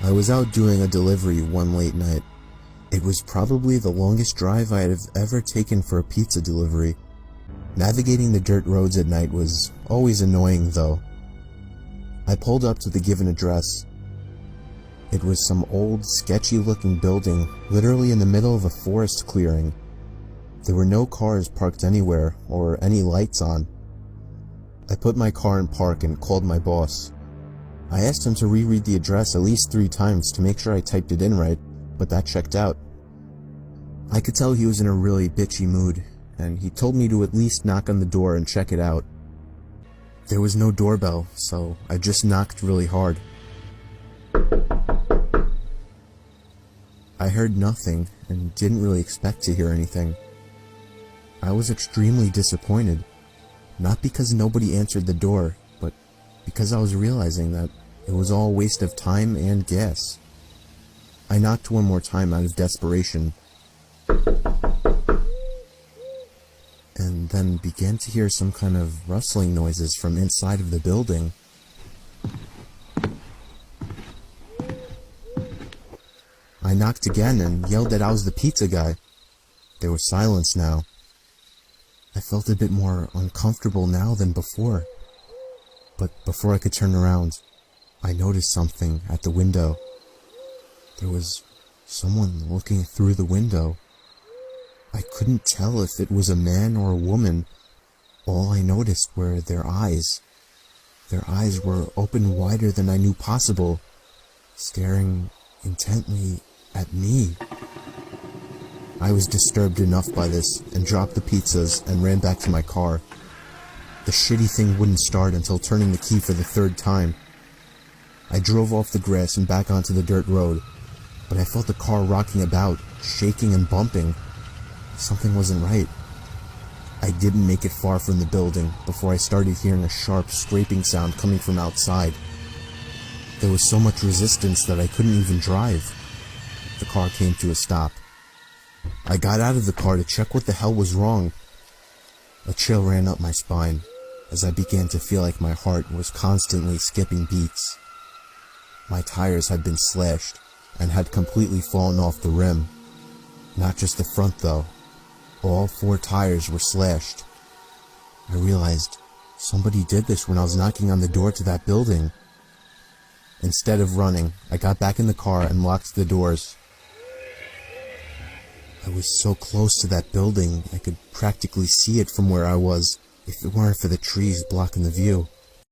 I was out doing a delivery one late night. It was probably the longest drive I have ever taken for a pizza delivery. Navigating the dirt roads at night was always annoying though. I pulled up to the given address. It was some old, sketchy-looking building literally in the middle of a forest clearing. There were no cars parked anywhere or any lights on. I put my car in park and called my boss. I asked him to reread the address at least 3 times to make sure I typed it in right, but that checked out. I could tell he was in a really bitchy mood, and he told me to at least knock on the door and check it out. There was no doorbell, so I just knocked really hard. I heard nothing and didn't really expect to hear anything. I was extremely disappointed, not because nobody answered the door, but because I was realizing that it was all a waste of time and gas. I knocked one more time out of desperation, and then began to hear some kind of rustling noises from inside of the building. I knocked again and yelled that I was the pizza guy. There was silence now. I felt a bit more uncomfortable now than before. But before I could turn around, I noticed something at the window. There was someone looking through the window. I couldn't tell if it was a man or a woman. All I noticed were their eyes. Their eyes were open wider than I knew possible, staring intently at me. I was disturbed enough by this and dropped the pizzas and ran back to my car. The shitty thing wouldn't start until turning the key for the 3rd time. I drove off the grass and back onto the dirt road, but I felt the car rocking about, shaking and bumping. Something wasn't right. I didn't make it far from the building before I started hearing a sharp scraping sound coming from outside. There was so much resistance that I couldn't even drive. The car came to a stop. I got out of the car to check what the hell was wrong. A chill ran up my spine as I began to feel like my heart was constantly skipping beats. My tires had been slashed and had completely fallen off the rim. Not just the front though. All 4 tires were slashed. I realized somebody did this when I was knocking on the door to that building. Instead of running, I got back in the car and locked the doors. I was so close to that building, I could practically see it from where I was, if it weren't for the trees blocking the view.